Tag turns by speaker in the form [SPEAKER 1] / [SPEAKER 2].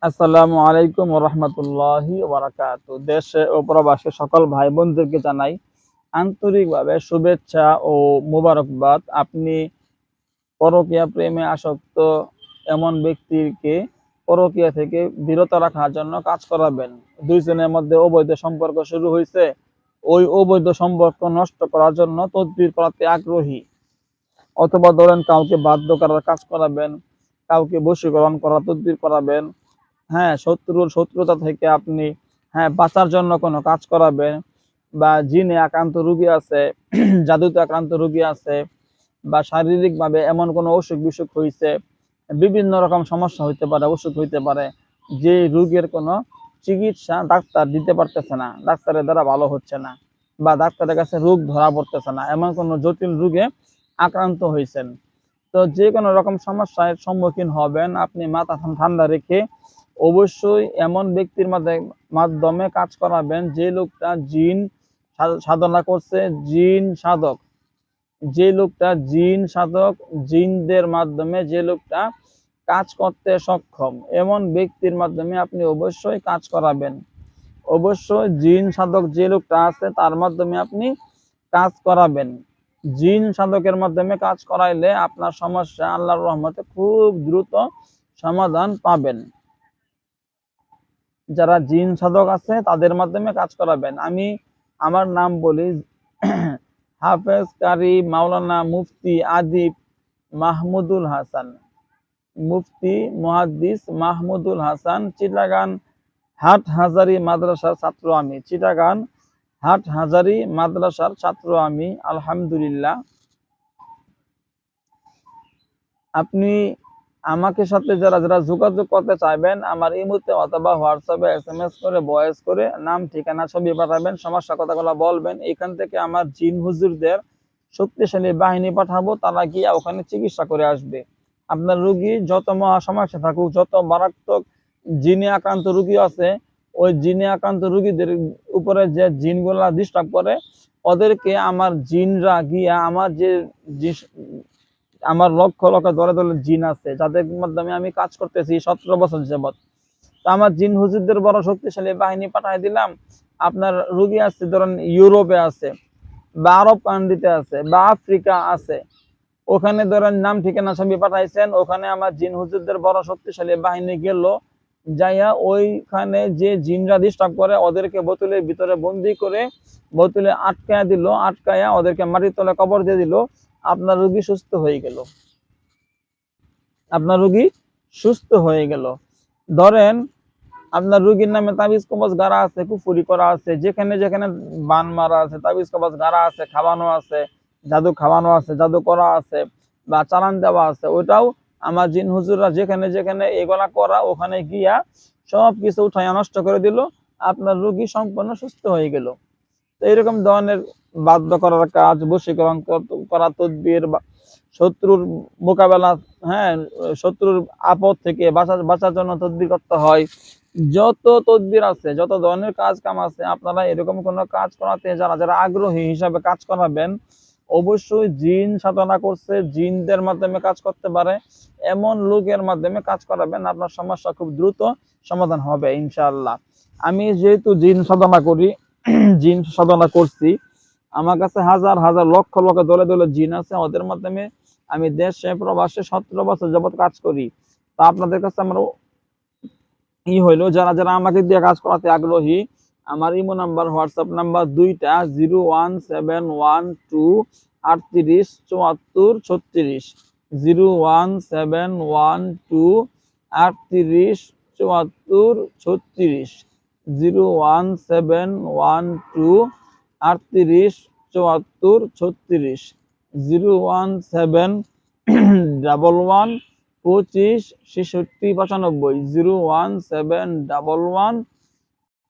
[SPEAKER 1] আসসালামু আলাইকুম ওয়া রাহমাতুল্লাহি ওয়া বারাকাতুহু। দেশে ও প্রবাসে সকল ভাই বোনদেরকে জানাই আন্তরিকভাবে শুভেচ্ছা ও মোবারকবাদ। আপনি পরকীয়া প্রেমে আসক্ত এমন ব্যক্তিকে পরকীয়া থেকে বিরত রাখার জন্য কাজ করাবেন। দুই জনের মধ্যে অবৈধ সম্পর্ক শুরু হয়েছে, ওই অবৈধ সম্পর্ক নষ্ট করার জন্য তদবির করাতে আগ্রহী, অথবা ধরেন কাউকে বাধ্য করার কাজ করাবেন, কাউকে বশীকরণ করার তদবির করাবেন। হ্যাঁ, শত্রুতা থেকে আপনি বাঁচার জন্য কোনো কাজ করাবেন, বা জিনে আক্রান্ত রোগী আছে, জাদুতে আক্রান্ত রোগী আছে, বা শারীরিকভাবে এমন কোনো অসুখ বিসুখ হয়েছে, বিভিন্ন রকম সমস্যা হইতে পারে, অসুখ হইতে পারে, যে রোগের কোনো চিকিৎসা ডাক্তার দিতে পারতেছে না, ডাক্তারের দ্বারা ভালো হচ্ছে না, বা ডাক্তারের কাছে রোগ ধরা পড়তেছে না, এমন কোনো জটিল রোগে আক্রান্ত হয়েছেন। তো যে কোনো রকম সমস্যার সম্মুখীন হবেন, আপনি মাথা ঠান্ডা রেখে অবশ্যই এমন ব্যক্তির মাধ্যমে কাজ করাবেন যে লোকটা জিন সাধনা করছে, জিন সাধক, যে লোকটা জিন সাধক, জিনদের মাধ্যমে যে লোকটা কাজ করতে সক্ষম, এমন ব্যক্তির মাধ্যমে আপনি অবশ্যই কাজ করাবেন। অবশ্যই জিন সাধক যে লোকটা আছে তার মাধ্যমে আপনি কাজ করাবেন। জিন সাধকের মাধ্যমে কাজ করাইলে আপনার সমস্যা আল্লাহর রহমতে খুব দ্রুত সমাধান পাবেন। যারা জিন সাধক আছে তাদের মাধ্যমে কাজ করাবেন। আমি আমার নাম বলি, হাফেজ কারি মাওলানা মুফতি আদিব মাহমুদুল হাসান, মুফতি মুহাদ্দিস মাহমুদুল হাসান, চিটাগাং হাটহাজারী মাদ্রাসার ছাত্র আমি। চিটাগাং হাটহাজারী মাদ্রাসার ছাত্র আমি, আলহামদুলিল্লাহ। আপনি আমাকে সাথে যারা যারা যোগাযোগ করতে চাইবেন, আমার ইমোতে অথবা হোয়াটসঅ্যাপে SMS করে, ভয়েস করে নাম ঠিকানা ছবি পাঠাবেন, সমস্যা কথাগুলো বলবেন। এখান থেকে আমার জিন হুজুরদের শক্তিশালী বাহিনী পাঠাবো, তারা গিয়ে ওখানে চিকিৎসা করে আসবে। আপনার রোগী যত মহা সমস্যা থাকুক, যত মারাত্মক জিনে আক্রান্ত রোগী আছে, ওই জিনে আক্রান্ত রোগীদের উপরে যে জিনগুলা ডিস্টার্ব করে, ওদেরকে আমার জিনরা গিয়া আমার লক্ষ লক্ষ দলে দলে জিন আছে যাদের মাধ্যমে আমি কাজ করতেছি 17 বছর যাবত। তো আমার জিন হুজুরদের বড় শক্তিশালী বাহিনী পাঠিয়ে দিলাম। আপনার রোগী আছে ধরেন ইউরোপে আছে, বা আরব কান্ট্রিতে আছে, বা আফ্রিকা আছে, ওখানে ধরেন নাম ঠিকানা ছবি পাঠাইছেন, ওখানে আমার জিন হুজুরদের বড় শক্তিশালী বাহিনী গেল, যাইয়া ওইখানে যে জিনরা ডিস্টার্ব করে ওদেরকে বোতলের ভিতরে বন্দি করে বোতলে আটকায়া দিল, আটকায়া ওদেরকে মাটির তলে কবর দিয়ে দিল। আপনার রোগী সুস্থ হয়ে গেল, আপনার রোগী সুস্থ হয়ে গেল। ধরেন আপনার রোগীর নামে তাবিজ কবজ গাড়া আছে, কুফুরি করা আছে, যেখানে যেখানে বান মারা আছে, তাবিজ কবজ গাড়া আছে, খাওয়ানো আছে, জাদু খাওয়ানো আছে, জাদু করা আছে, বা চালান দেওয়া আছে, ওইটাও আমার জিন হুজুররা যেখানে যেখানে এগুলা করা ওখানে গিয়া সব কিছু উঠাইয়া নষ্ট করে দিল। আপনার রোগী সম্পূর্ণ সুস্থ হয়ে গেল। তো এরকম ধরনের বাধ্য করার কাজ, বশীকরণ করা, তদবির, শত্রুর মোকাবেলা, হ্যাঁ, শত্রুর আপদ থেকে বাঁচার জন্য তদবির করতে হয়। যত তদবির আছে, যত ধরনের কাজ কাম আছে, আপনারা এরকম কোনো কাজ করাতে যারা যারা আগ্রহী হিসাবে কাজ করাবেন, অবশ্যই জিন সাধনা করছে, জিনদের মাধ্যমে কাজ করতে পারে এমন লোকের মাধ্যমে কাজ করাবেন। আপনার সমস্যা খুব দ্রুত সমাধান হবে ইনশাআল্লাহ। আমি যেহেতু জিন সাধনা করি, জিন সাধনা করছি, আমার কাছে হাজার হাজার লক্ষ লক্ষ দলে দলে জিন আছে, ওদের মাধ্যমে আমি দেশে প্রবাসে 17 বছর যাবত কাজ করি। তা আপনাদের কাছে আমার হইলো, যারা যারা আমাকে দিয়ে কাজ করাতে আগ্রহী, আমার ইমো নাম্বার, হোয়াটসঅ্যাপ নাম্বার দুইটা, 01712 387436, 01712 387436, 01712 387436, 01711 25 66 95, 01711